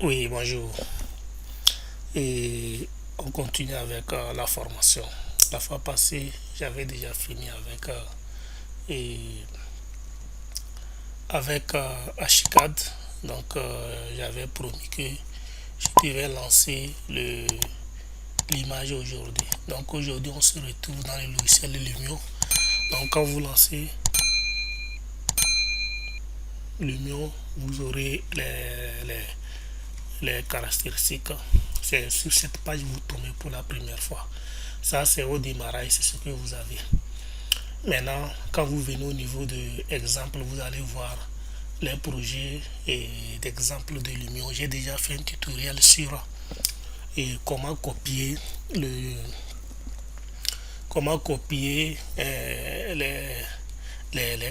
Oui, bonjour. Et on continue avec la formation. La fois passée, j'avais déjà fini et, avec Ashicad. Donc, j'avais promis que je devais lancer l'image aujourd'hui. Donc, aujourd'hui, on se retrouve dans le logiciel Lumio. Donc, quand vous lancez Lumio, vous aurez les caractéristiques. C'est sur cette page que vous tombez pour la première fois. Ça, c'est au démarrage, c'est ce que vous avez. Maintenant, quand vous venez au niveau de exemple, vous allez voir les projets et d'exemples de Lumio. J'ai déjà fait un tutoriel sur comment copier le comment copier les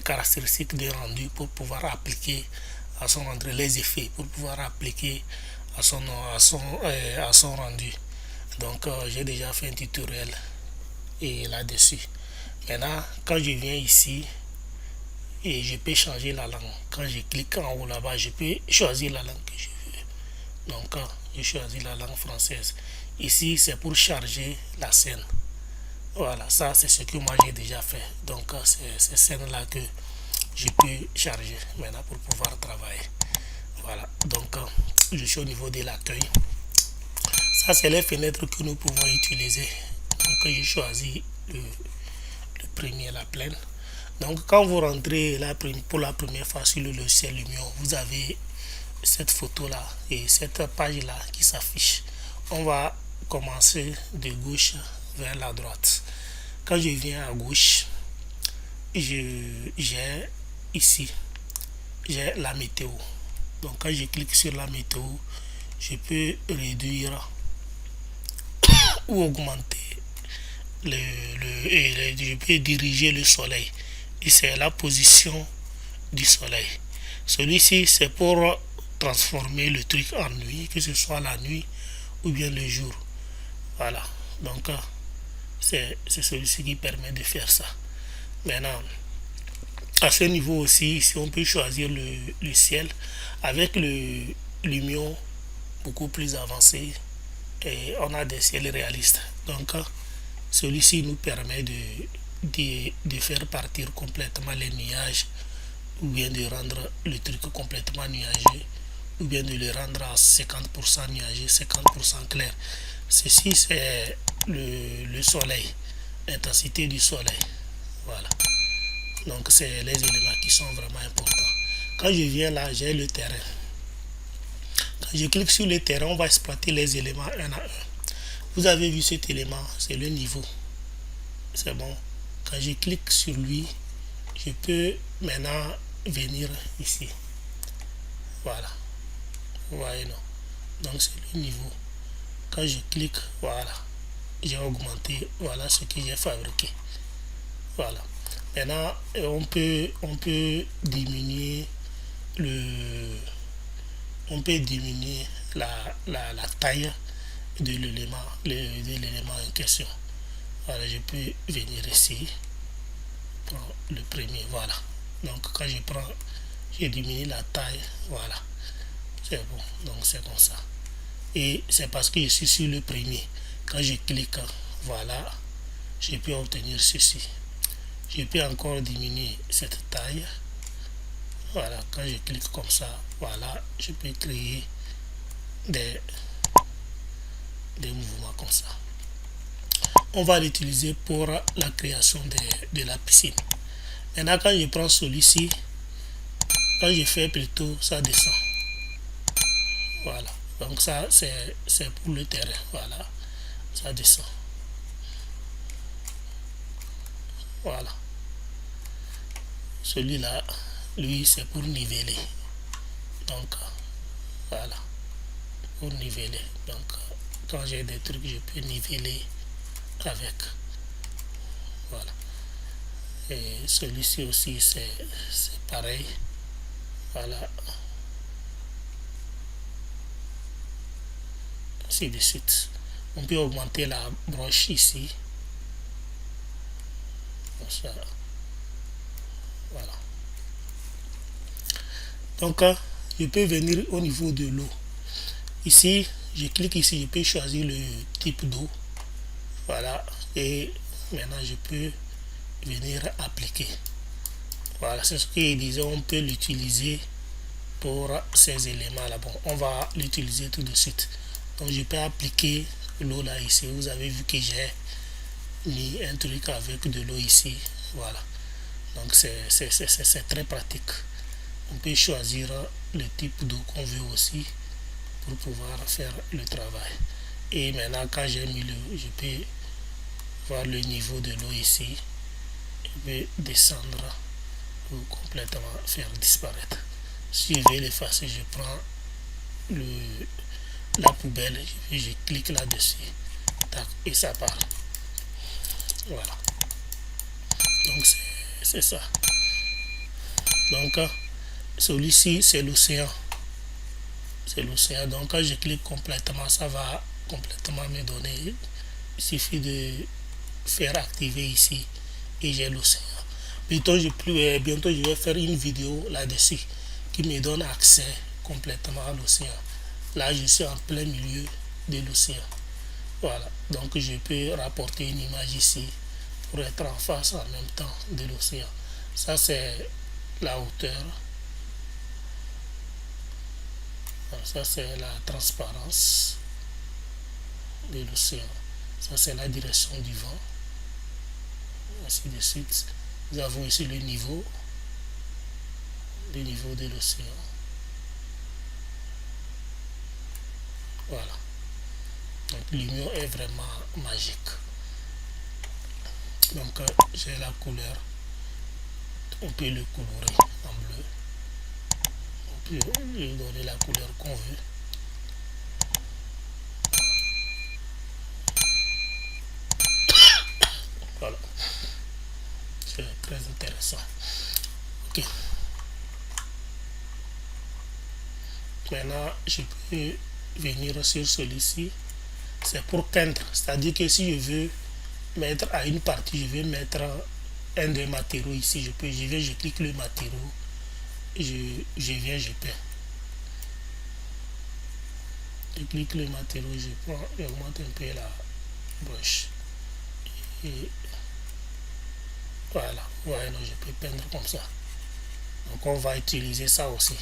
caractéristiques de rendu pour pouvoir appliquer à son rendu les effets pour pouvoir appliquer à son rendu. Donc j'ai déjà fait un tutoriel et là-dessus. Maintenant, quand je viens ici et je peux changer la langue. Quand je clique en haut là-bas, je peux choisir la langue que je veux. Donc, je choisis la langue française. Ici, c'est pour charger la scène. Voilà, ça c'est ce que moi j'ai déjà fait. Donc, c'est ces scènes-là que je peux charger maintenant pour pouvoir travailler. Voilà, donc je suis au niveau de l'accueil. Ça, c'est les fenêtres que nous pouvons utiliser. Donc, je choisis le premier, la pleine. Donc, quand vous rentrez pour la première fois sur le logiciel Lumio, vous avez cette photo-là et cette page-là qui s'affiche. On va commencer de gauche vers la droite. Quand je viens à gauche, j'ai ici, j'ai la météo. Donc, quand je clique sur la météo, je peux réduire ou augmenter je peux diriger le soleil. Et c'est la position du soleil. Celui-ci, c'est pour transformer le truc en nuit, que ce soit la nuit ou bien le jour. Voilà. Donc, c'est celui-ci qui permet de faire ça. Maintenant, à ce niveau aussi, ici, on peut choisir le ciel avec le lumion beaucoup plus avancé et on a des ciels réalistes. Donc, celui-ci nous permet de faire partir complètement les nuages ou bien de rendre le truc complètement nuageux ou bien de le rendre à 50% nuageux, 50% clair. Ceci, c'est le soleil, l'intensité du soleil. Voilà. Donc, c'est les éléments qui sont vraiment importants. Quand je viens là, j'ai le terrain. Quand je clique sur le terrain, on va exploiter les éléments un à un. Vous avez vu cet élément, c'est le niveau. C'est bon. Quand je clique sur lui, je peux maintenant venir ici. Voilà. Vous voyez, non? Donc, c'est le niveau. Quand je clique, voilà. J'ai augmenté, voilà ce que j'ai fabriqué. Voilà. Maintenant, on peut diminuer le, on peut diminuer la taille de l'élément en question. Voilà, je peux venir ici, prendre le premier, voilà. Donc quand je diminue la taille, voilà, c'est bon, donc c'est comme ça. Et c'est parce que je suis sur le premier. Quand je clique, voilà, je peux obtenir ceci. Je peux encore diminuer cette taille. Voilà, quand je clique comme ça, voilà, je peux créer des, des mouvements comme ça. On va l'utiliser pour la création de la piscine. Maintenant, quand je prends celui-ci, quand je fais plutôt, ça descend. Voilà. Donc ça, c'est pour le terrain. Voilà. Ça descend. Voilà. Celui-là, lui, c'est pour niveler. Donc, voilà. Pour niveler. Donc, quand j'ai des trucs, je peux niveler avec. Voilà. Et celui-ci aussi, c'est pareil. Voilà. Ainsi de suite. On peut augmenter la broche ici. Comme ça. Voilà. Donc, je peux venir au niveau de l'eau. Ici, je clique ici, je peux choisir le type d'eau. Voilà, et maintenant je peux venir appliquer. Voilà, c'est ce que je disais, on peut l'utiliser pour ces éléments là. Bon, on va l'utiliser tout de suite. Donc je peux appliquer l'eau là ici. Vous avez vu que j'ai mis un truc avec de l'eau ici. Voilà, donc c'est très pratique. On peut choisir le type d'eau qu'on veut aussi pour pouvoir faire le travail. Et maintenant quand j'ai mis je peux voir le niveau de l'eau ici. Je vais descendre pour complètement faire disparaître. Si je vais l'effacer, je prends la poubelle, je clique là-dessus et ça part. Voilà, donc c'est ça. Donc celui-ci c'est l'océan, donc quand je clique complètement, ça va complètement me donner. Il suffit de faire activer ici et j'ai l'océan. Bientôt je vais faire une vidéo là-dessus qui me donne accès complètement à l'océan. Là je suis en plein milieu de l'océan. Voilà, donc je peux rapporter une image ici pour être en face en même temps de l'océan. Ça c'est la hauteur. Ça c'est la transparence de l'océan. Ça c'est la direction du vent. Ainsi de suite. Nous avons ici le niveau de l'océan. Voilà. Donc l'union est vraiment magique. Donc j'ai la couleur. On peut le colorer en bleu. On peut lui donner la couleur qu'on veut. Voilà. C'est très intéressant. Ok. Maintenant, je peux venir sur celui-ci. C'est pour peindre. C'est-à-dire que si je veux mettre à une partie, je vais mettre un des matériaux ici. Je clique le matériau. Je viens, je peins. Je clique le matériau, je prends, j'augmente un peu la broche. Et voilà, voilà, donc je peux peindre comme ça. Donc on va utiliser ça aussi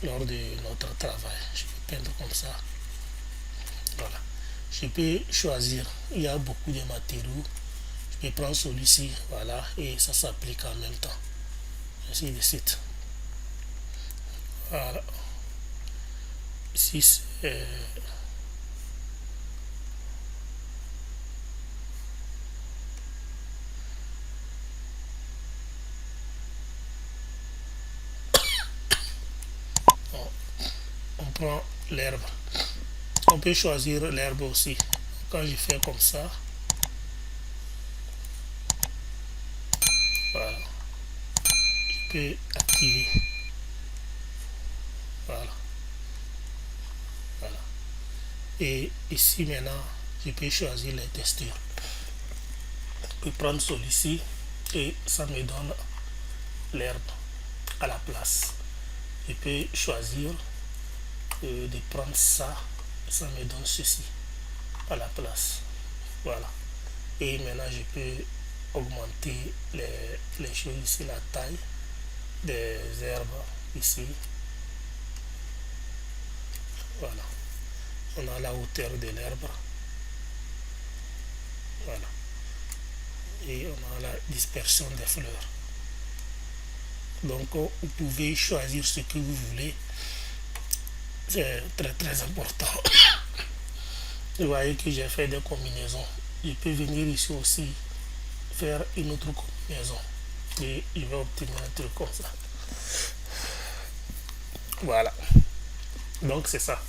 lors de notre travail. Je peux peindre comme ça. Voilà. Je peux choisir. Il y a beaucoup de matériaux. Je peux prendre celui-ci, voilà, et ça s'applique en même temps. Ainsi de suite. Voilà. Ici c'est on prend l'herbe. On peut choisir l'herbe aussi. Quand je fais comme ça, voilà, je peux activer. Voilà. Voilà. Et ici maintenant, je peux choisir les textures. Je peux prendre celui-ci et ça me donne l'herbe à la place. Je peux choisir de prendre ça, ça me donne ceci à la place. Voilà. Et maintenant je peux augmenter les choses ici, la taille des herbes ici. Voilà. On a la hauteur de l'herbe. Voilà. Et on a la dispersion des fleurs. Donc vous pouvez choisir ce que vous voulez. C'est très très important. Vous voyez que j'ai fait des combinaisons. Je peux venir ici aussi faire une autre combinaison. Et je vais obtenir un truc comme ça. Voilà. Donc c'est ça.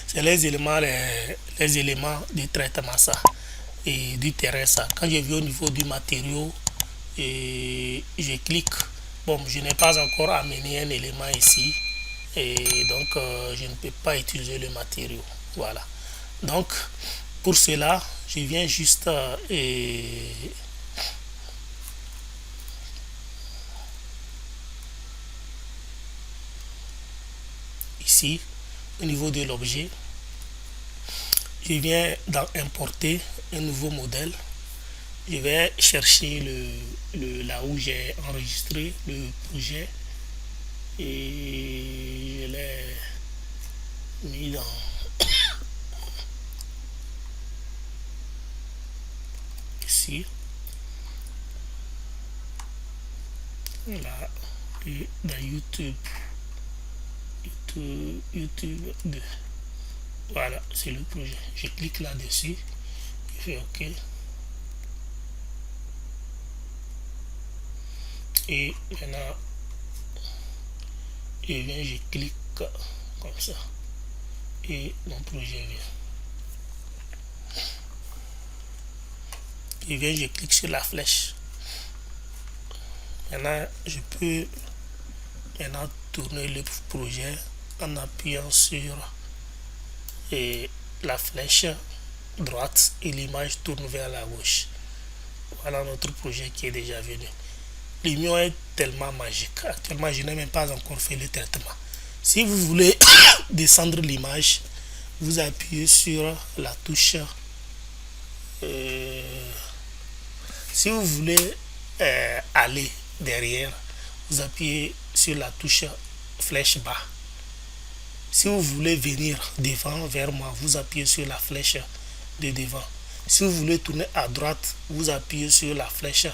C'est les éléments de traitement ça. Et du terrain ça. Quand je vais au niveau du matériau, et je clique. Bon, je n'ai pas encore amené un élément ici. Et donc je ne peux pas utiliser le matériau. Voilà. Donc pour cela, je viens juste ici, au niveau de l'objet. Je viens dans importer un nouveau modèle. Je vais chercher là où j'ai enregistré le projet et je l'ai mis dans ici. Là, et dans YouTube 2. Voilà, c'est le projet. Je clique là-dessus. Je fais OK. Et maintenant, je clique comme ça. Et mon projet vient. Je clique sur la flèche. Maintenant, je peux tourner le projet en appuyant sur la flèche droite et l'image tourne vers la gauche. Voilà notre projet qui est déjà venu. L'union est tellement magique. Actuellement, je n'ai même pas encore fait le traitement. Si vous voulez descendre l'image, vous appuyez sur la touche. Si vous voulez aller derrière, vous appuyez sur la touche flèche bas. Si vous voulez venir devant vers moi, vous appuyez sur la flèche de devant. Si vous voulez tourner à droite, vous appuyez sur la flèche.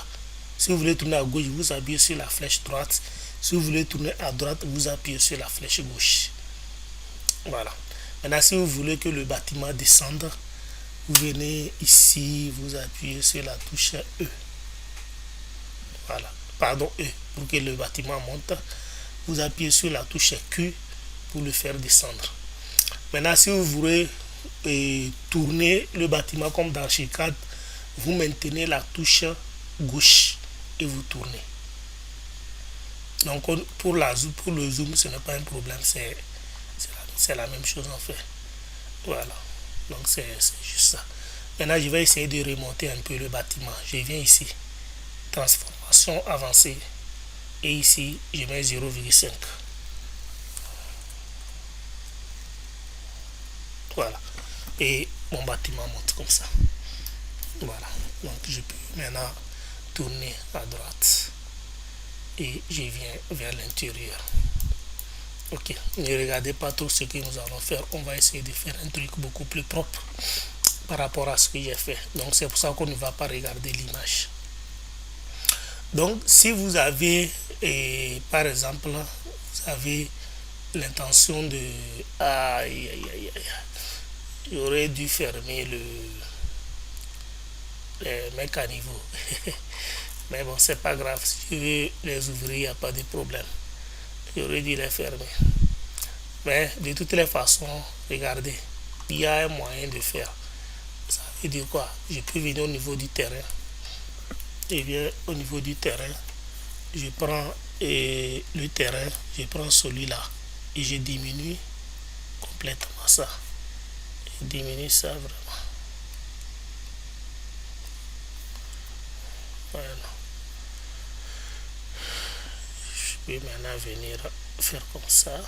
Si vous voulez tourner à gauche, vous appuyez sur la flèche droite. Si vous voulez tourner à droite, vous appuyez sur la flèche gauche. Voilà. Maintenant, si vous voulez que le bâtiment descende, vous venez ici, vous appuyez sur la touche E. Voilà. Pardon, E. Pour que le bâtiment monte, vous appuyez sur la touche Q pour le faire descendre. Maintenant, si vous voulez tourner le bâtiment comme dans Archicad, vous maintenez la touche gauche et vous tournez. Donc pour le zoom, ce n'est pas un problème, c'est la même chose en fait. Voilà, donc c'est juste ça. Maintenant, je vais essayer de remonter un peu le bâtiment. Je viens ici, transformation avancée, et ici, je mets 0,5. Voilà, et mon bâtiment monte comme ça. Voilà, donc je peux maintenant tourner à droite et je viens vers l'intérieur. Ok, ne regardez pas trop ce que nous allons faire. On va essayer de faire un truc beaucoup plus propre par rapport à ce que j'ai fait. Donc c'est pour ça qu'on ne va pas regarder l'image. Donc si vous avez par exemple, vous avez l'intention de j'aurais dû fermer les mecs à niveau. Mais bon, c'est pas grave. Si je veux les ouvrir, il n'y a pas de problème. J'aurais dû les fermer. Mais de toutes les façons, regardez, il y a un moyen de faire. Ça veut dire quoi? Je peux venir au niveau du terrain. Et bien, au niveau du terrain, je prends le terrain, je prends celui-là et je diminue complètement ça. Je diminue ça vraiment. Voilà. Je peux maintenant venir faire comme ça.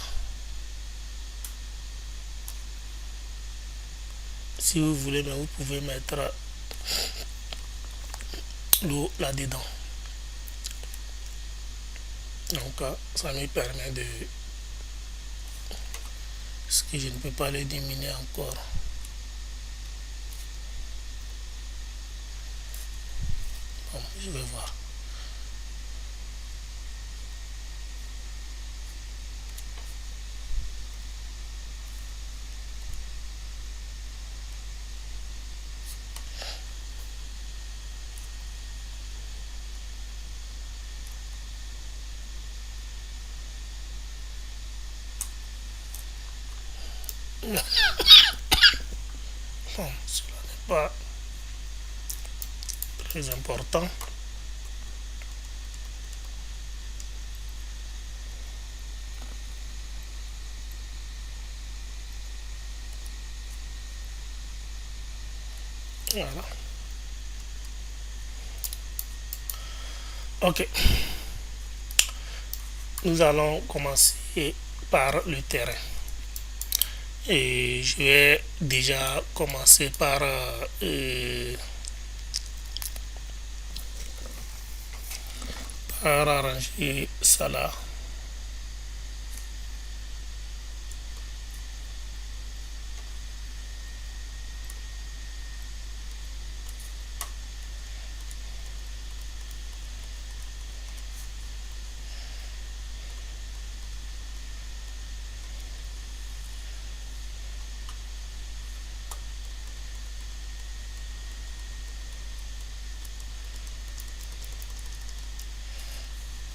Si vous voulez, mais vous pouvez mettre l'eau là-dedans. Donc ça me permet de... Parce que je ne peux pas le diminuer encore. Bon, je vais voir. Bon, cela n'est pas très important. Voilà. Ok. Nous allons commencer par le terrain. Et je vais déjà commencer par arranger ça là.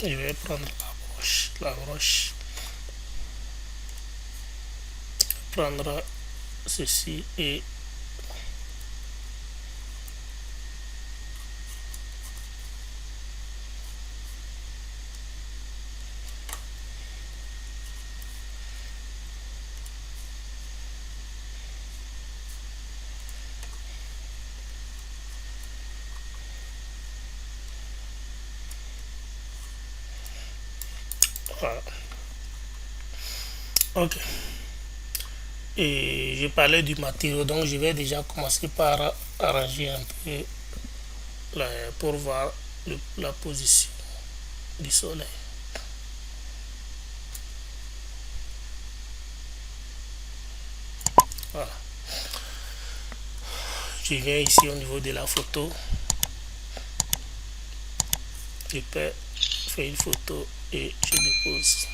Je vais prendre la broche, prendre ceci et voilà. Ok. Et je parlais du matériau, donc je vais déjà commencer par arranger un peu pour voir la position du soleil. Voilà. Je viens ici au niveau de la photo. Je peux faire une photo et je dépose.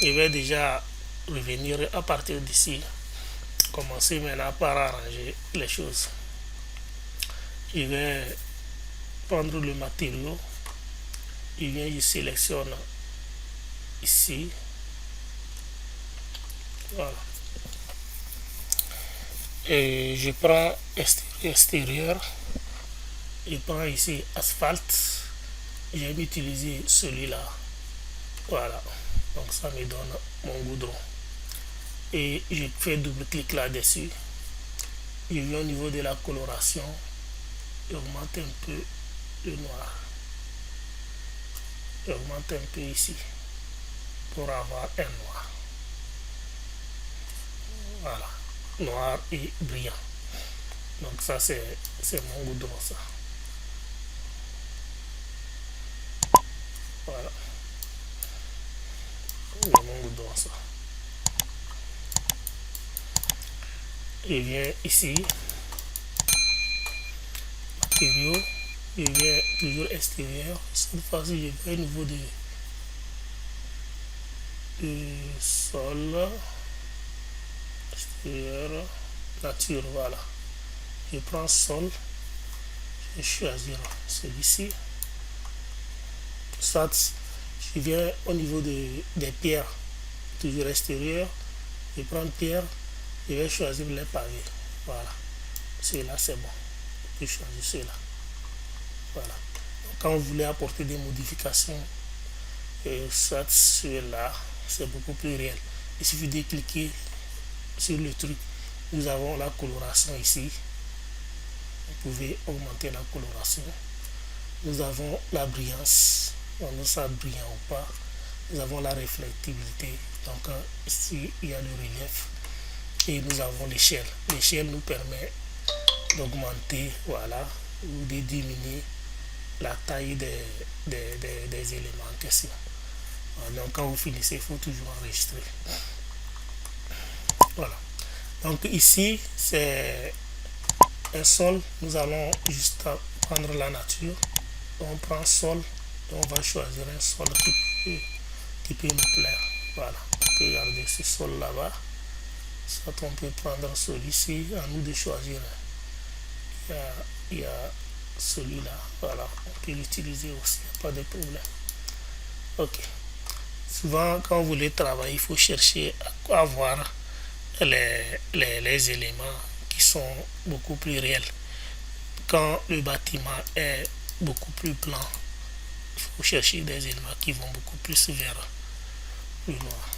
Je vais déjà revenir à partir d'ici. Commencer maintenant par arranger les choses. Je vais prendre le matériau. Je viens, je sélectionne ici. Voilà. Et je prends extérieur. Je prends ici asphalte. Je vais utiliser celui-là. Voilà. Donc ça me donne mon goudron. Et je fais double clic là-dessus. Je viens au niveau de la coloration. Et augmente un peu le noir. Et augmente un peu ici. Pour avoir un noir. Voilà. Noir et brillant. Donc ça c'est mon goudron ça. Voilà. C'est mon goudron ça. Je viens ici. Matériaux. Je viens toujours extérieur. Cette fois-ci je vais au niveau de sol. Extérieur. Nature. Voilà. Je prends sol. Je vais choisir celui-ci. Soit je viens au niveau des pierres, toujours extérieur, je prends pierre, je vais choisir les pavés. Voilà, celui-là c'est bon. Je choisis celui-là. Voilà. Donc, quand vous voulez apporter des modifications, soit celui-là, c'est beaucoup plus réel. Il suffit de cliquer sur le truc. Nous avons la coloration ici. Vous pouvez augmenter la coloration. Nous avons la brillance. On a ça brillant ou pas. Nous avons la réflectivité. Donc ici il y a le relief et nous avons l'échelle. L'échelle nous permet d'augmenter, voilà, ou de diminuer la taille des éléments en question. Donc quand vous finissez, il faut toujours enregistrer. Voilà. Donc ici c'est un sol. Nous allons juste prendre la nature. On prend sol. On va choisir un sol qui peut nous plaire. Voilà, on peut garder ce sol là-bas. Soit on peut prendre celui-ci, à nous de choisir. Il y a celui-là, voilà, on peut l'utiliser aussi, pas de problème. Ok. Souvent, quand vous voulez travailler, il faut chercher à avoir les éléments qui sont beaucoup plus réels. Quand le bâtiment est beaucoup plus blanc, il faut chercher des éléments qui vont beaucoup plus vers le noir.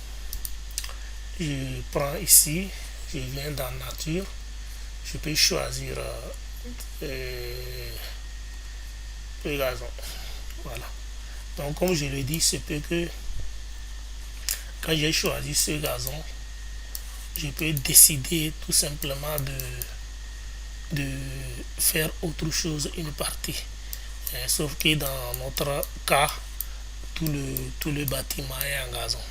Je prends ici, je viens dans nature, je peux choisir le gazon. Voilà. Donc comme je le dis, c'est peut que quand j'ai choisi ce gazon, je peux décider tout simplement de faire autre chose une partie. Sauf que dans notre cas, tout le bâtiment est en gazon.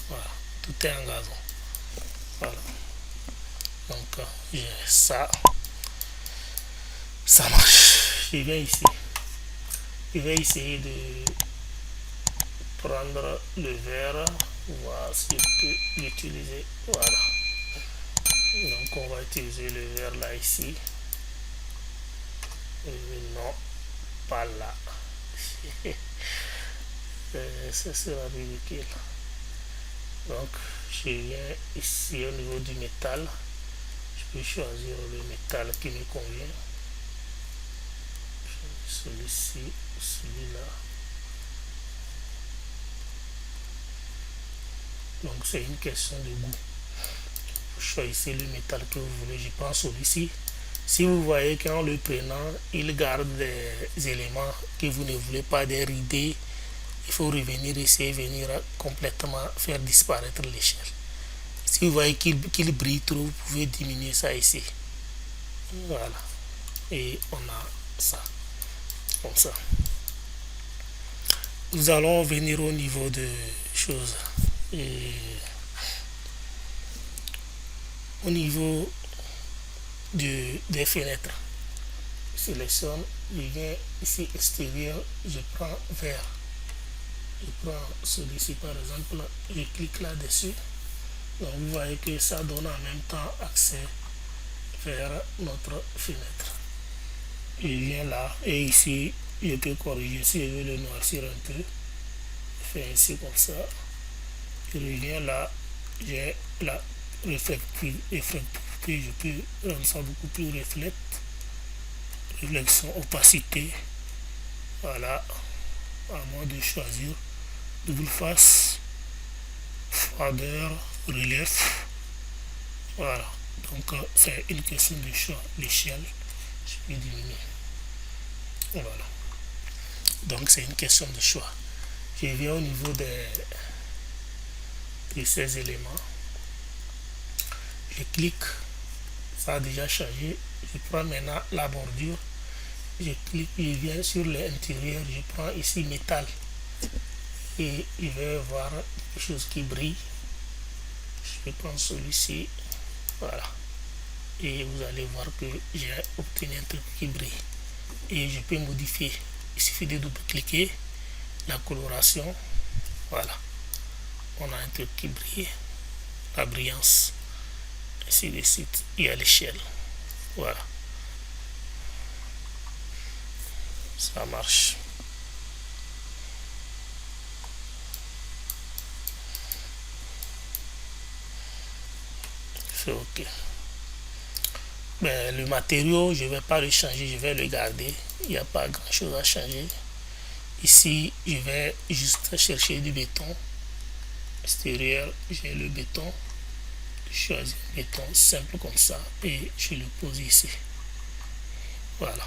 Voilà, tout est en gazon. Voilà. Donc, ça marche. Je vais ici. Je vais essayer de prendre le verre, voir si je peux l'utiliser. Voilà. Donc, on va utiliser le verre là ici. Non, pas là. Ça sera ridicule. Donc, je viens ici au niveau du métal. Je peux choisir le métal qui me convient. Celui-ci, celui-là. Donc, c'est une question de goût. Vous choisissez le métal que vous voulez. Je prends celui-ci. Si vous voyez qu'en le prenant, il garde des éléments que vous ne voulez pas, des ridés, il faut revenir ici et venir complètement faire disparaître l'échelle. Si vous voyez qu'il brille trop, vous pouvez diminuer ça ici. Voilà. Et on a ça. Comme ça. Nous allons venir au niveau de choses. Et au niveau des fenêtres. Je sélectionne, je viens ici extérieur, je prends vert. Je prends celui-ci par exemple, je clique là-dessus. Donc vous voyez que ça donne en même temps accès vers notre fenêtre. Je viens là et ici je peux corriger si je veux le noircir un peu. Je fais ainsi comme ça. Je reviens là, j'ai la réflexion, je peux rendre ça beaucoup plus réflexion, opacité. Voilà, à moi de choisir double face, froideur, relief. Voilà, donc c'est une question de choix. L'échelle, je peux diminuer. Voilà, donc c'est une question de choix. Je viens au niveau de ces éléments. Je clique, ça a déjà changé. Je prends maintenant la bordure. Je clique, je viens sur l'intérieur, je prends ici métal. Et je vais voir quelque chose qui brille. Je prends celui-ci. Voilà. Et vous allez voir que j'ai obtenu un truc qui brille. Et je peux modifier. Il suffit de double-cliquer la coloration. Voilà. On a un truc qui brille. La brillance. Ainsi de suite. Et à l'échelle. Voilà. Ça marche. C'est OK. Ben, le matériau, je ne vais pas le changer, je vais le garder. Il n'y a pas grand chose à changer. Ici, je vais juste chercher du béton. Extérieur, j'ai le béton. Je choisis un béton simple comme ça et je le pose ici. Voilà.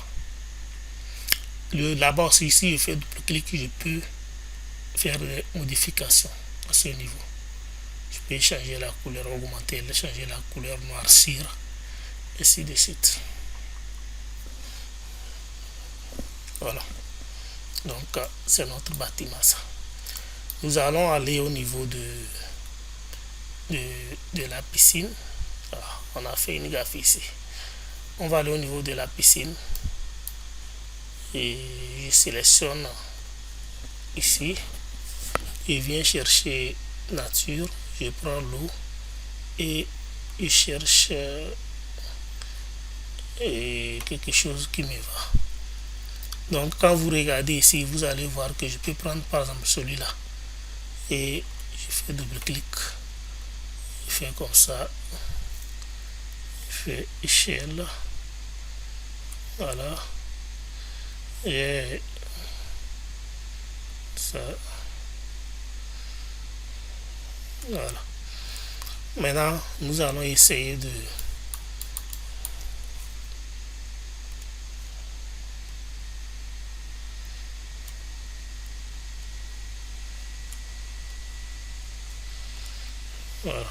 Là-bas aussi, ici, je fais double-clic, je peux faire des modifications à ce niveau. Je peux changer la couleur, augmenter, changer la couleur, noircir, ainsi de suite. Voilà. Donc, c'est notre bâtiment, ça. Nous allons aller au niveau de la piscine. Alors, on a fait une gaffe ici. On va aller au niveau de la piscine. Et je sélectionne ici. Je viens chercher nature. Je prends l'eau. Et je cherche quelque chose qui me va. Donc, quand vous regardez ici, vous allez voir que je peux prendre par exemple celui-là. Et je fais double-clic. Je fais comme ça. Je fais échelle. Voilà. Et ça. Voilà. Maintenant, nous allons essayer de voilà.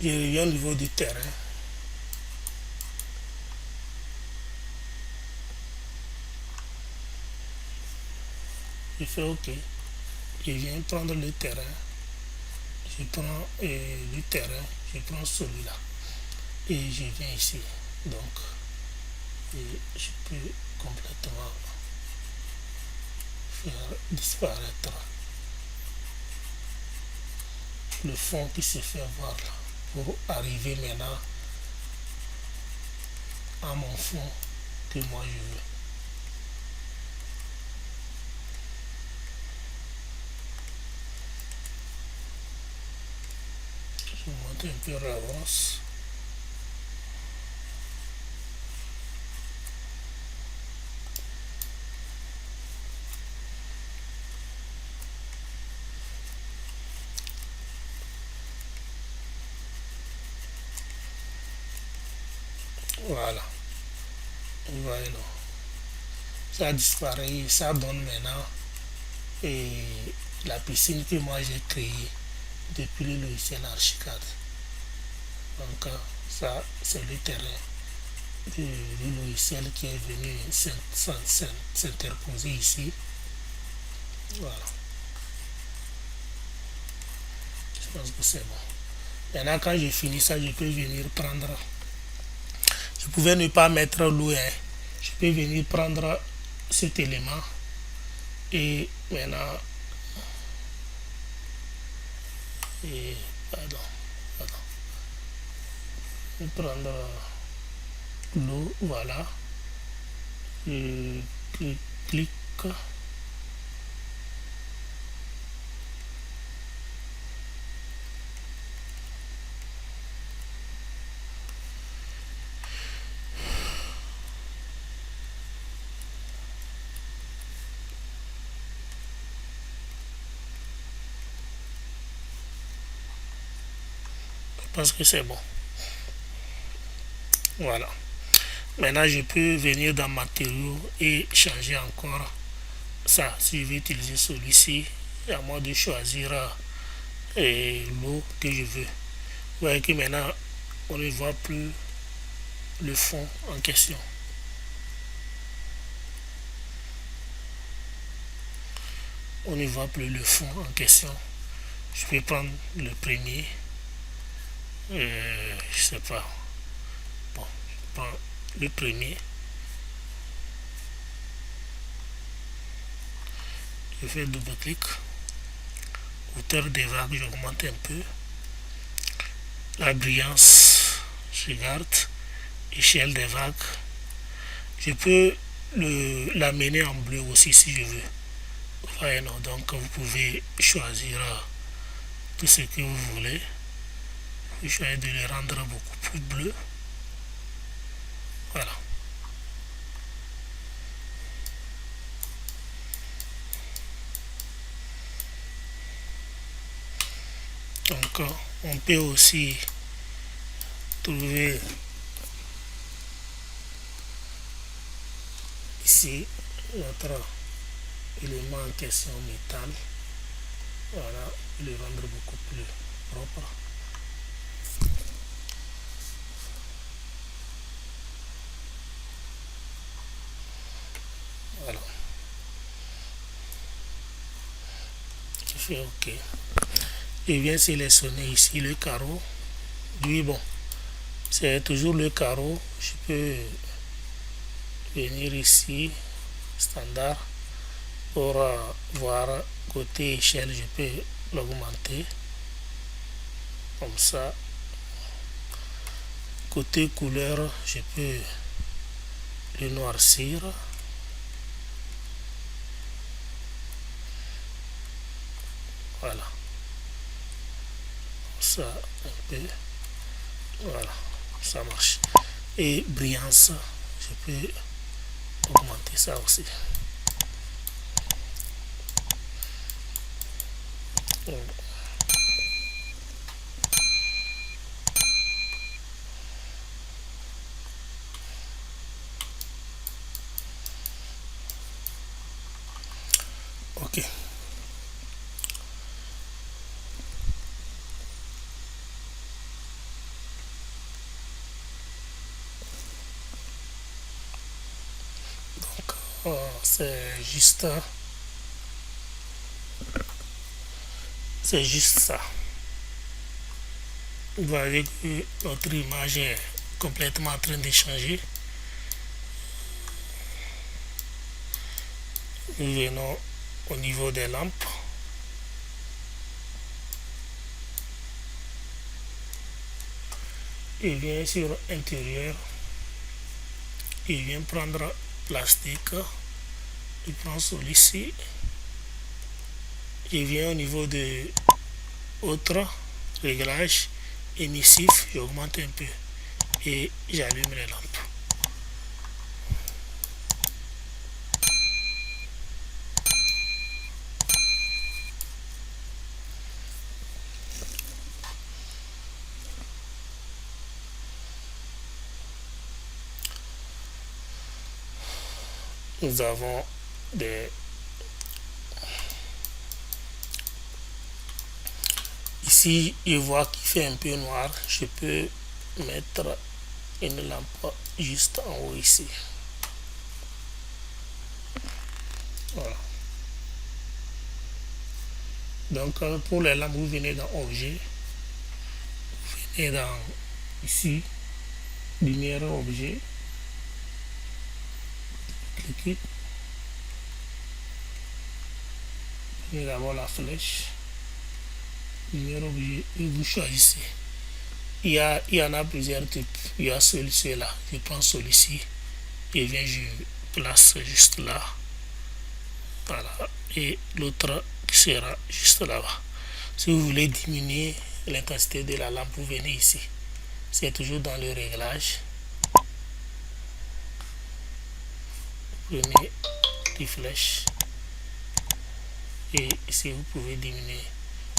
Je reviens au niveau du terrain. Je fais OK. Je viens prendre le terrain. Je prends du terrain. Je prends celui-là. Et je viens ici. Donc, je peux complètement faire disparaître le fond qui se fait voir là. Pour arriver maintenant à mon fond que moi je veux. Je monte un peu l'avance. Voilà. Voilà. Ça disparaît. Ça donne maintenant la piscine que moi j'ai créée depuis le logiciel Archicad. Donc ça c'est le terrain du logiciel qui est venu s'interposer ici. Voilà. Je pense que c'est bon. Maintenant quand j'ai fini ça, je peux venir prendre. Je pouvais ne pas mettre l'eau. Je peux venir prendre cet élément et maintenant pardon. Je vais prendre l'eau, voilà. Je clique. Parce que c'est bon. Voilà. Maintenant, je peux venir dans matériaux et changer encore ça. Si je veux utiliser celui-ci, à moi de choisir l'eau que je veux. Vous voyez que maintenant, on ne voit plus le fond en question. On ne voit plus le fond en question. Je peux prendre le premier. Je sais pas. Bon, je prends le premier. Je fais double-clic. Hauteur des vagues, j'augmente un peu. La brillance, je garde. Échelle des vagues. Je peux l'amener en bleu aussi si je veux. Voilà, donc vous pouvez choisir tout ce que vous voulez. Vous choisissez de le rendre beaucoup plus bleu. Voilà. Donc on peut aussi trouver ici notre élément en question métal. Voilà, le rendre beaucoup plus propre. Voilà. Je fais OK. Je viens sélectionner ici le carreau. Lui, bon, c'est toujours le carreau. Je peux venir ici, standard, pour voir côté échelle, je peux l'augmenter comme ça. Côté couleur, je peux le noircir. Voilà. Ça un peu. Voilà, ça marche. Et brillance, je peux augmenter ça aussi. OK. c'est juste ça. Vous voyez que notre image est complètement en train de changer. Nous venons au niveau des lampes. Il vient sur intérieur. Il vient prendre plastique. Il prend celui-ci. Il vient au niveau de autre réglage émissif. J'augmente un peu et j'allume les lampes. Nous avons des ici je vois qu'il fait un peu noir, je peux mettre une lampe juste en haut ici. Voilà. Donc pour les lampes, vous venez dans objet, vous venez dans ici lumière objet, cliquez, prenez d'abord la flèche, lumière objet et vous choisissez. Il y en a plusieurs types. Il y a celui-là, je prends celui-ci et viens, je place juste là. Voilà, et l'autre sera juste là-bas. Si vous voulez diminuer l'intensité de la lampe, vous venez ici. C'est toujours dans le réglage. Vous prenez les flèches et ici vous pouvez diminuer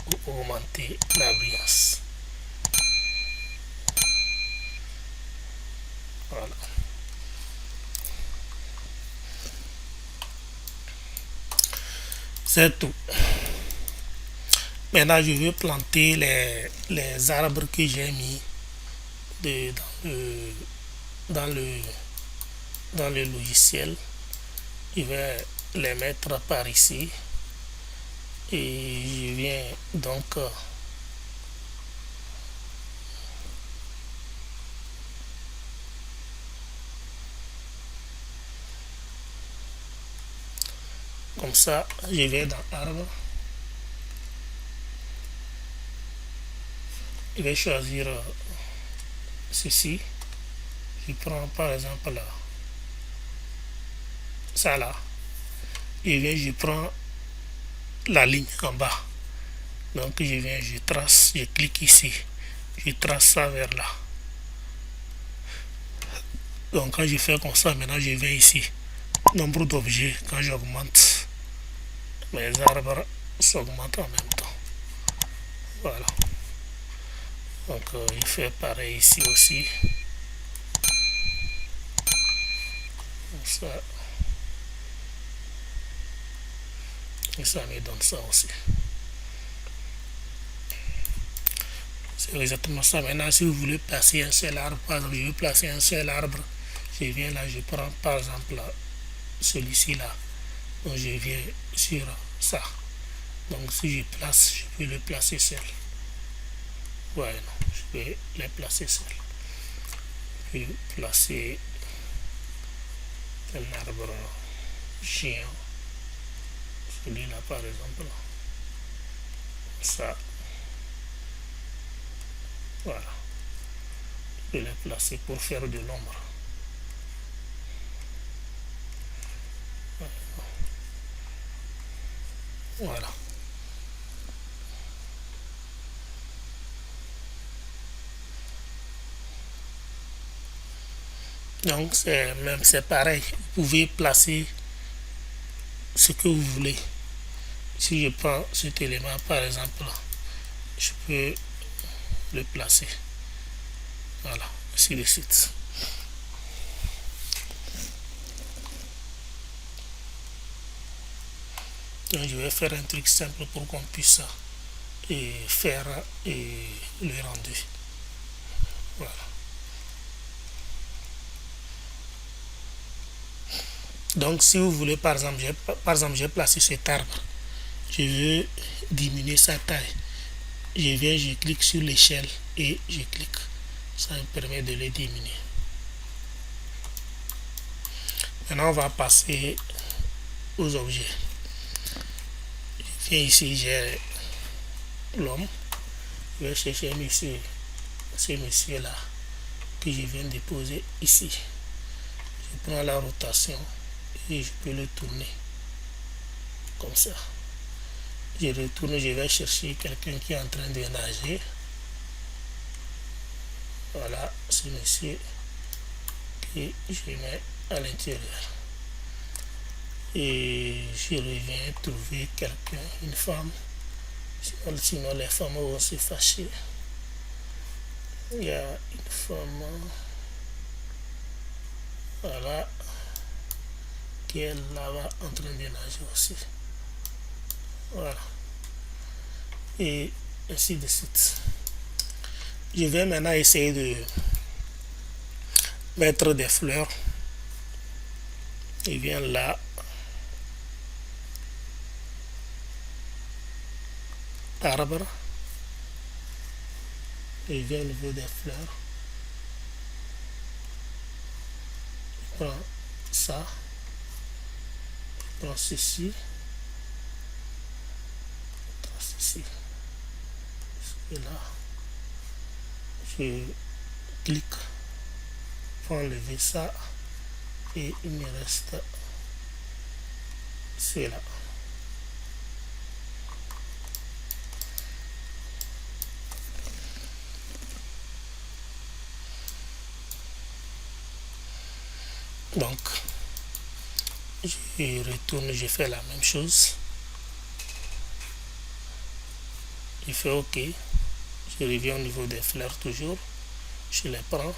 ou augmenter la brillance. Voilà. C'est tout. Maintenant, je vais planter les arbres que j'ai mis dans le logiciel. Je vais les mettre par ici. Et je viens donc comme ça, je vais dans arbre. Je vais choisir ceci. Je prends par exemple là, ça là. Et viens, je prends la ligne en bas. Donc je viens, je trace, je clique ici. Je trace ça vers là. Donc quand je fais comme ça, maintenant je viens ici. Nombre d'objets, quand j'augmente, mes arbres s'augmentent en même temps. Voilà. Donc je fais pareil ici aussi. Comme ça. Et ça me donne ça aussi. C'est exactement ça. Maintenant, si vous voulez placer un seul arbre, par exemple, je veux placer un seul arbre, je viens là, je prends par exemple celui-ci là. Donc je viens sur ça. Donc si je place, je peux le placer seul. Ouais, non, je peux les placer seul. Je peux placer un arbre géant. Celui-là par exemple. Ça. Voilà. Je peux les placer pour faire de l'ombre. Voilà. Donc c'est pareil. Vous pouvez placer ce que vous voulez. Si je prends cet élément par exemple, je peux le placer. Voilà, ainsi de suite. Donc je vais faire un truc simple pour qu'on puisse faire le rendu. Voilà. Donc si vous voulez, par exemple, j'ai placé cet arbre, je veux diminuer sa taille, je viens, je clique sur l'échelle et je clique, ça me permet de le diminuer. Maintenant on va passer aux objets. Je viens ici, j'ai l'homme, je vais chercher monsieur, ce monsieur là que je viens de poser ici. Je prends la rotation et je peux le tourner comme ça. Je retourne, je vais chercher quelqu'un qui est en train de nager. Voilà, ce monsieur que je mets à l'intérieur. Et je reviens trouver quelqu'un, une femme. Sinon les femmes vont se fâcher. Il y a une femme, voilà, qui est là-bas en train de nager aussi. Voilà. Et ainsi de suite. Je vais maintenant essayer de mettre des fleurs. Je viens là. Arbre. Et je viens au niveau des fleurs. Je prends ça. Je prends ceci. Je prends ceci. Et là. Je clique pour enlever ça. Et il me reste cela. Donc, je retourne, je fais la même chose. Je fais OK. Je reviens au niveau des fleurs toujours. Je les prends.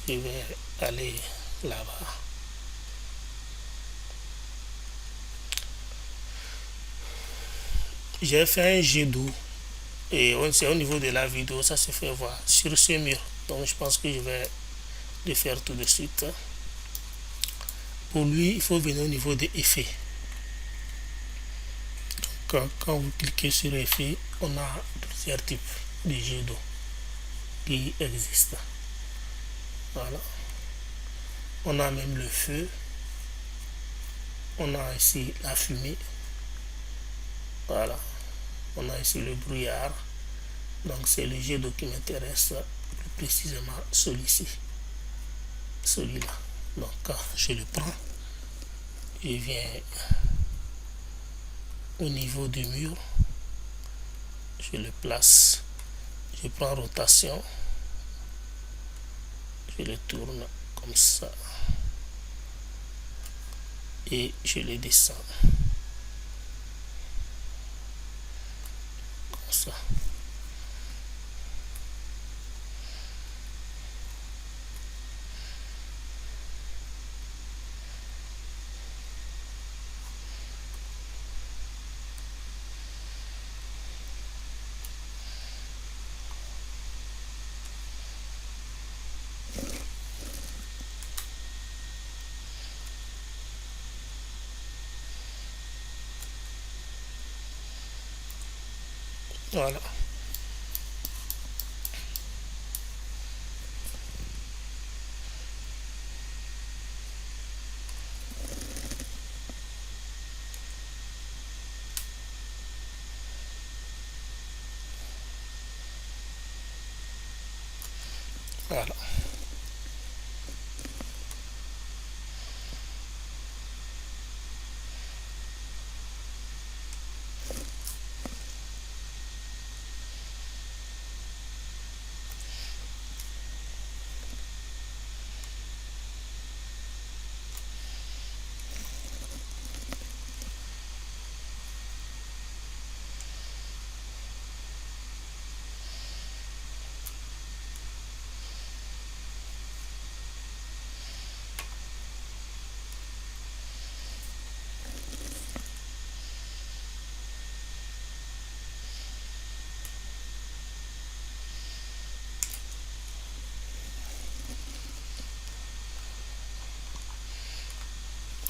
Je vais aller là-bas. J'ai fait un jet d'eau. Et c'est au niveau de la vidéo, ça se fait voir sur ce mur. Donc je pense que je vais le faire tout de suite. Pour lui, il faut venir au niveau des effets. Donc, quand vous cliquez sur effet, on a plusieurs types de jets d'eau qui existent. Voilà. On a même le feu. On a ici la fumée. Voilà. On a ici le brouillard. Donc c'est le jet d'eau qui m'intéresse plus précisément, celui-ci. Celui-là. Donc quand je le prends, je viens au niveau du mur, je le place, je prends rotation, je le tourne comme ça et je le descends comme ça. Voilà. Voilà.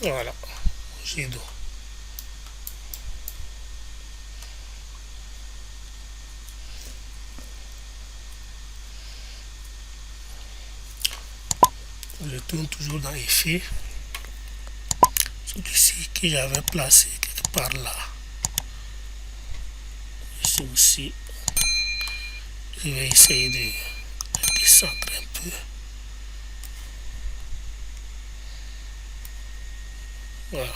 Voilà, jet d'eau. Je tourne toujours dans effet. Celui-ci que j'avais placé quelque part là. Ici aussi, je vais essayer de descendre un peu. Voilà.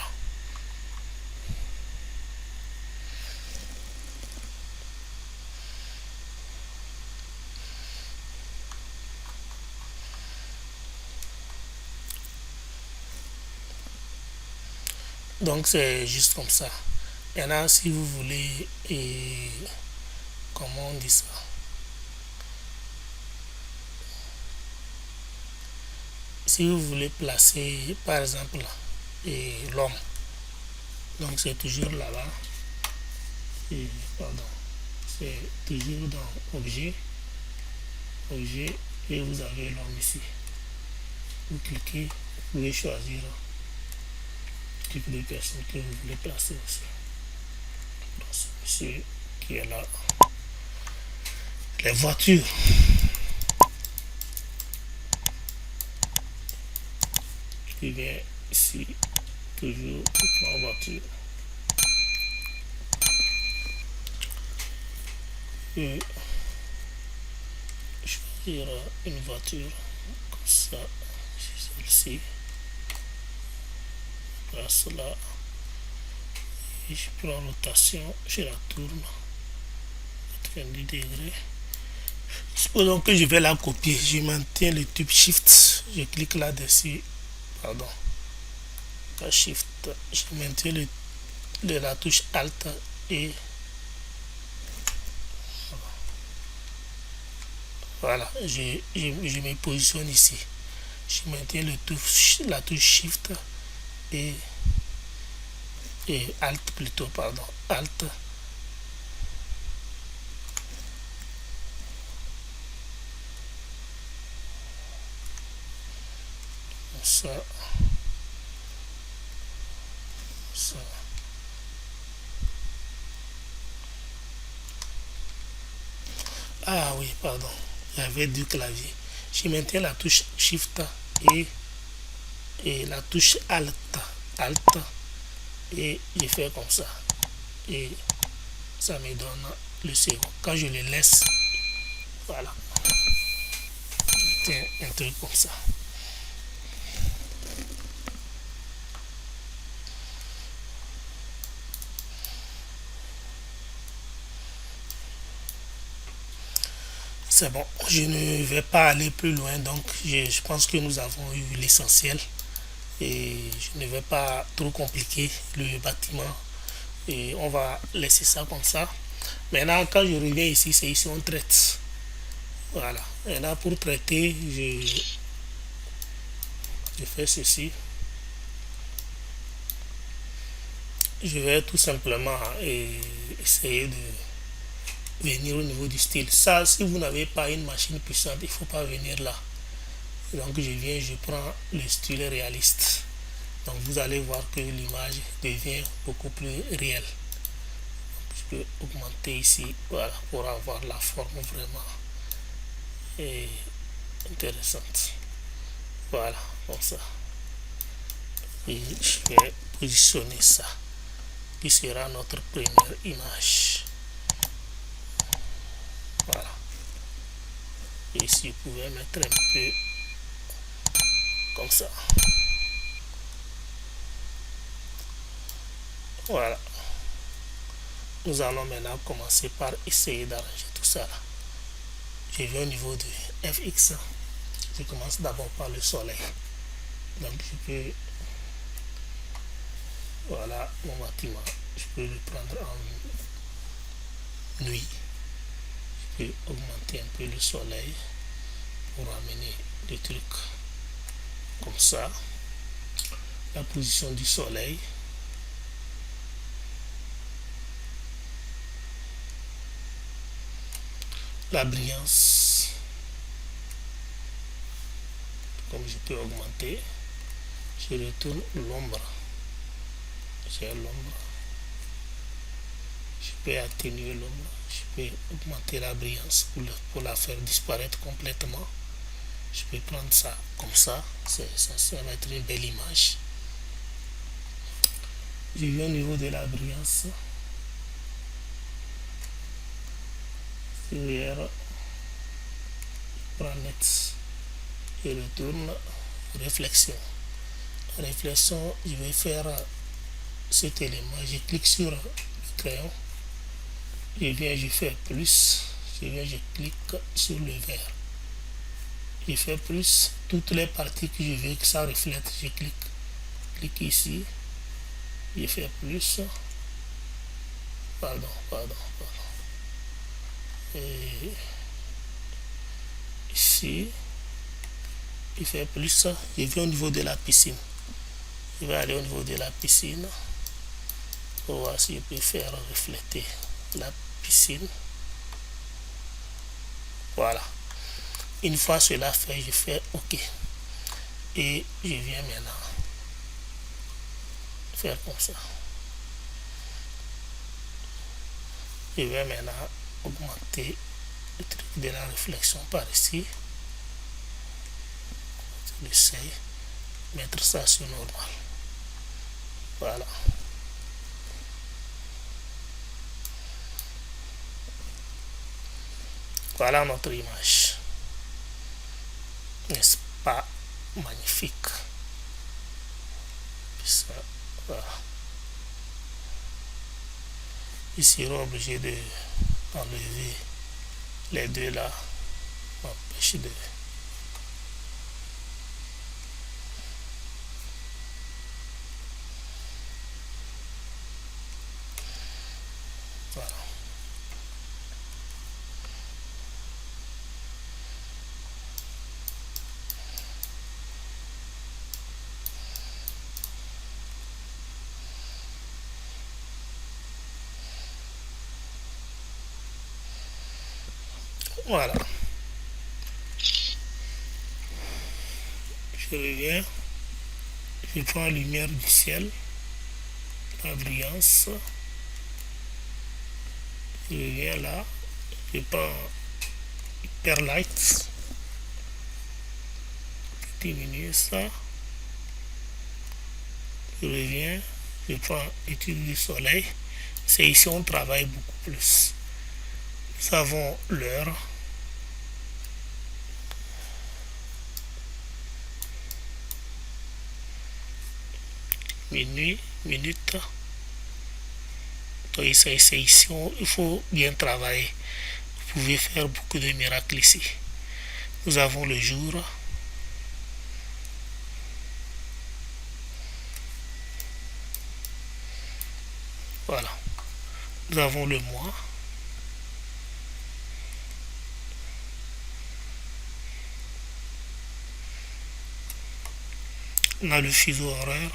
Donc c'est juste comme ça. Maintenant, si vous voulez, comment on dit ça? Si vous voulez placer, par exemple, l'homme, donc c'est toujours là-bas. Pardon, c'est toujours dans objet, et vous avez l'homme ici. Vous cliquez, vous pouvez choisir le type de personne que vous voulez placer aussi. Donc, celui qui est là, les voitures. Je viens ici, toujours en voiture. Et choisir une voiture comme ça, celle-ci. Place là. Et je prends rotation, je la tourne 90 degrés. Supposons que je vais la copier. Je maintiens le tube Shift. Je clique là-dessus. Pardon. La Shift. Je maintiens la touche Alt et voilà. Je me positionne ici. Je maintiens la touche Shift et Alt plutôt, pardon. Alt. Ça. Ça. Ah oui, pardon. J'avais du clavier. Je maintiens la touche Shift et la touche Alt. Et je fais comme ça. Et ça me donne le second. Quand je le laisse, voilà. Tiens, un truc comme ça. C'est bon, je ne vais pas aller plus loin, donc je pense que nous avons eu l'essentiel et je ne vais pas trop compliquer le bâtiment et on va laisser ça comme ça. Maintenant, quand je reviens ici, c'est ici on traite. Voilà, et là pour traiter, je fais ceci. Je vais tout simplement essayer de venir au niveau du style. Ça, si vous n'avez pas une machine puissante, il ne faut pas venir là. Donc je viens, je prends le style réaliste. Donc vous allez voir que l'image devient beaucoup plus réelle. Donc, je peux augmenter ici, voilà, pour avoir la forme vraiment intéressante. Voilà, comme ça. Et je vais positionner ça, qui sera notre première image. Voilà. Et si vous pouvez mettre un peu comme ça. Voilà. Nous allons maintenant commencer par essayer d'arranger tout ça là. Je vais au niveau de FX. Je commence d'abord par le soleil. Donc je peux, voilà mon bâtiment. Je peux le prendre en nuit. Je peux augmenter un peu le soleil pour amener des trucs comme ça. La position du soleil. La brillance, comme je peux augmenter, je retourne l'ombre. j'ai l'ombre. Je peux atténuer l'ombre. Je peux augmenter la brillance pour la faire disparaître complètement. Je peux prendre ça comme ça. Ça va être une belle image. Je viens au niveau de la brillance. Sur prends net et retourne réflexion. Réflexion, je vais faire cet élément. Je clique sur le crayon. Je viens, je fais plus. Je viens, je clique sur le vert. Je fais plus. Toutes les parties que je veux que ça reflète, je clique ici. Je fais plus. Pardon. Et ici, je fais plus. Je viens au niveau de la piscine. Je vais aller au niveau de la piscine pour voir si je peux faire refléter la piscine. Voilà. Une fois cela fait, je fais OK. Et je viens maintenant faire comme ça. Je vais maintenant augmenter le truc de la réflexion par ici. J'essaie de mettre ça sur normal. Voilà. Voilà notre image. N'est-ce pas magnifique? Ça, voilà. Ils seront obligés de enlever les deux là. M'empêche de... Voilà. Voilà. Je reviens. Je prends la lumière du ciel. La brillance. Je reviens là. Je prends Hyperlight. Je diminue ça. Je reviens. Je prends étude du soleil. C'est ici on travaille beaucoup plus. Nous avons l'heure. Minuit, minute. Donc c'est ici, il faut bien travailler. Vous pouvez faire beaucoup de miracles ici. Nous avons le jour. Voilà. Nous avons le mois. On a le fuseau horaire.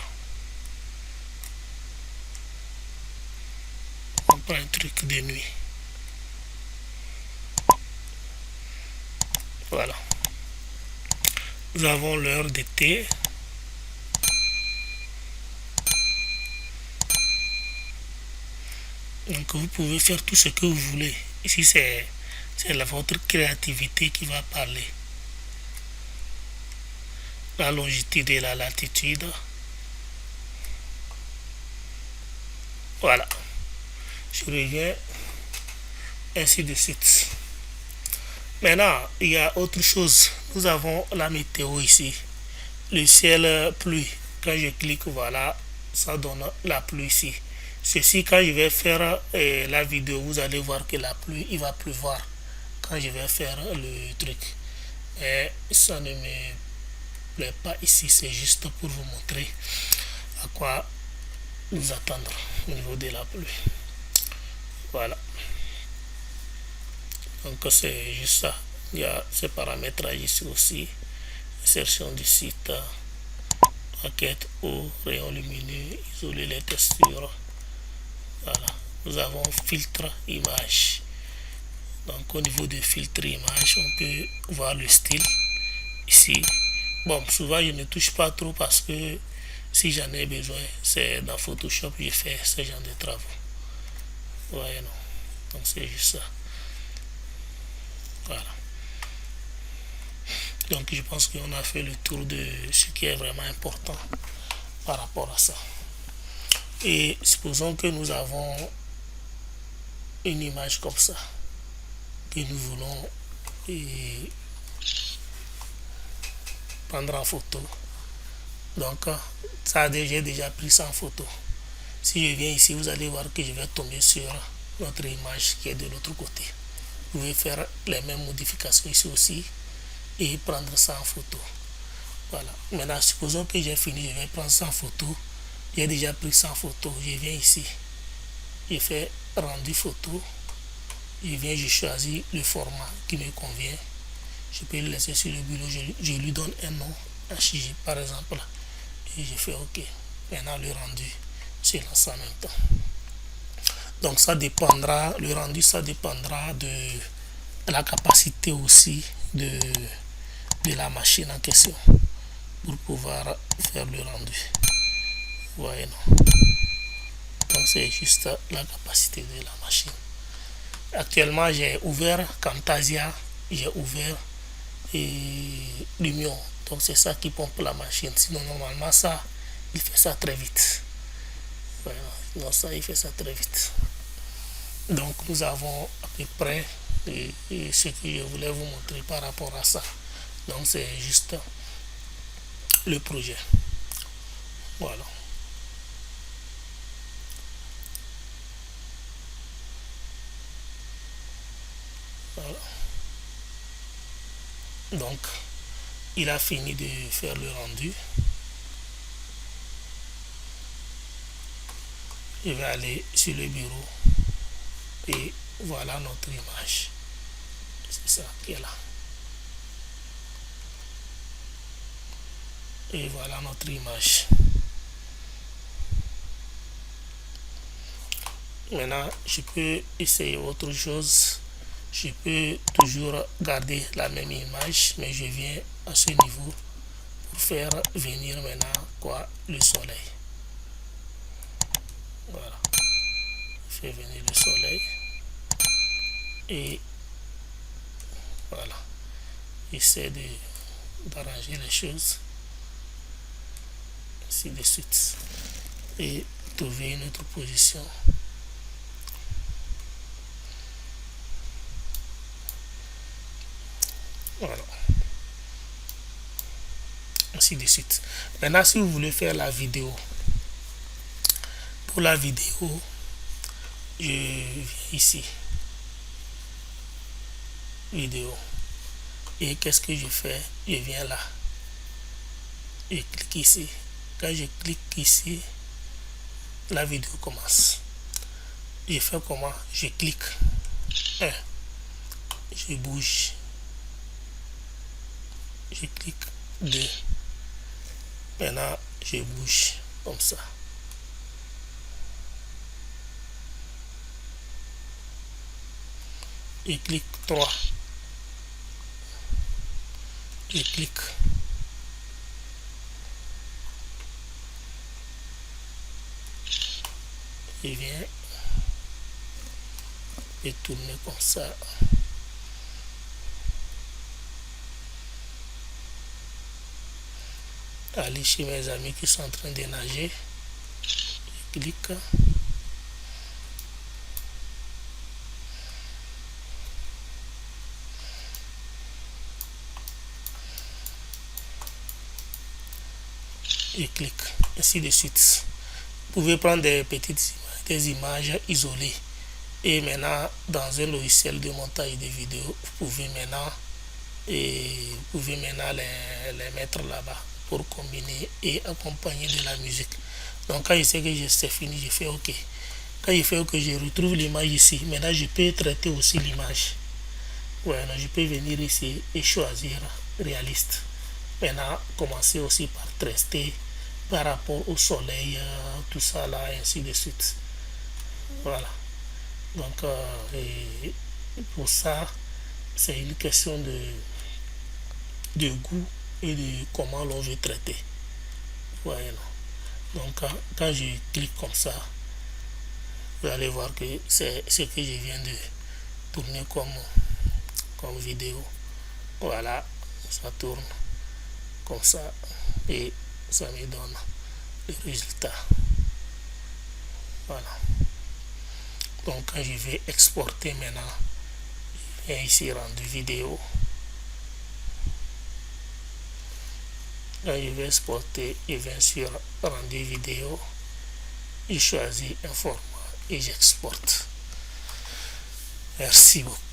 On prend un truc de nuit. Voilà. Nous avons l'heure d'été. Donc vous pouvez faire tout ce que vous voulez. Ici c'est votre créativité qui va parler. La longitude et la latitude. Voilà. Je reviens. Ainsi de suite. Maintenant, il y a autre chose. Nous avons la météo ici. Le ciel pluie. Quand je clique, voilà, ça donne la pluie ici. Ceci, quand je vais faire la vidéo, vous allez voir que la pluie, il va pleuvoir quand je vais faire le truc. Mais ça ne me plaît pas ici. C'est juste pour vous montrer à quoi nous attendre au niveau de la pluie. Voilà. Donc c'est juste ça. Il y a ces paramètres ici aussi. Insertion du site, enquête eau, rayon lumineux, isoler les textures. Voilà. Nous avons filtre image. Donc au niveau de filtre image, on peut voir le style ici. Bon, souvent je ne touche pas trop parce que Si j'en ai besoin, c'est dans Photoshop que je fais ce genre de travaux. Voyez, non. Donc c'est juste ça. Voilà. Donc je pense qu'on a fait le tour de ce qui est vraiment important par rapport à ça. Et supposons que nous avons une image comme ça que nous voulons prendre en photo. Donc ça, j'ai déjà pris ça en photo. Si je viens ici, vous allez voir que je vais tomber sur notre image qui est de l'autre côté. Vous pouvez faire les mêmes modifications ici aussi et prendre ça en photo. Voilà. Maintenant, supposons que j'ai fini, je vais prendre ça en photo. J'ai déjà pris ça en photo. Je viens ici. Je fais rendu photo. Je viens, je choisis le format qui me convient. Je peux le laisser sur le bureau. Je lui donne un nom, HJ par exemple. Et je fais OK. Maintenant, le rendu se lance en même temps. Donc, ça dépendra, le rendu, ça dépendra de la capacité aussi de la machine en question pour pouvoir faire le rendu. Vous voyez, non? Donc c'est juste la capacité de la machine. Actuellement j'ai ouvert Camtasia, j'ai ouvert Lumion. Donc c'est ça qui pompe la machine. Sinon normalement ça, il fait ça très vite. Voilà. Donc ça, il fait ça très vite. Donc nous avons à peu près ce que je voulais vous montrer par rapport à ça. Donc c'est juste le projet. Voilà. Voilà. Donc il a fini de faire le rendu. Je vais aller sur le bureau et voilà notre image. C'est ça qui est là. Et voilà notre image. Maintenant, je peux essayer autre chose. Je peux toujours garder la même image, mais je viens à ce niveau pour faire venir maintenant quoi, le soleil. Voilà. Je fais venir le soleil. Et voilà. J'essaie d'arranger les choses. Ainsi de suite. Et trouver une autre position. Voilà. Ainsi de suite. Maintenant, si vous voulez faire la vidéo, pour la vidéo, je viens ici. Vidéo. Et qu'est-ce que je fais? Je viens là. Je clique ici. Quand je clique ici, la vidéo commence. Je fais comment? Je clique. 1. Je bouge. Je clique 2. Maintenant, je bouge comme ça. Je clique 3. Je clique. Je viens et tourner comme ça. Aller chez mes amis qui sont en train de nager. Je clique. Je clique, ainsi de suite. Vous pouvez prendre des petites images isolées. Et maintenant, dans un logiciel de montage de vidéos, vous pouvez maintenant les mettre là-bas pour combiner et accompagner de la musique. Donc quand je sais que c'est fini, je fais OK. Quand je fais OK, je retrouve l'image ici. Maintenant, je peux traiter aussi l'image. Voilà, je peux venir ici et choisir réaliste. Maintenant, commencer aussi par traiter par rapport au soleil, tout ça là, et ainsi de suite. Voilà. Donc, pour ça, c'est une question de goût et de comment l'on veut traiter. Voilà. Donc quand je clique comme ça, vous allez voir que c'est ce que je viens de tourner comme vidéo. Voilà, ça tourne comme ça et ça me donne le résultat. Voilà. Donc quand je vais exporter maintenant, je viens ici rendu vidéo. Quand je vais exporter, je viens sur rendu vidéo, je choisis un format et j'exporte. Merci beaucoup.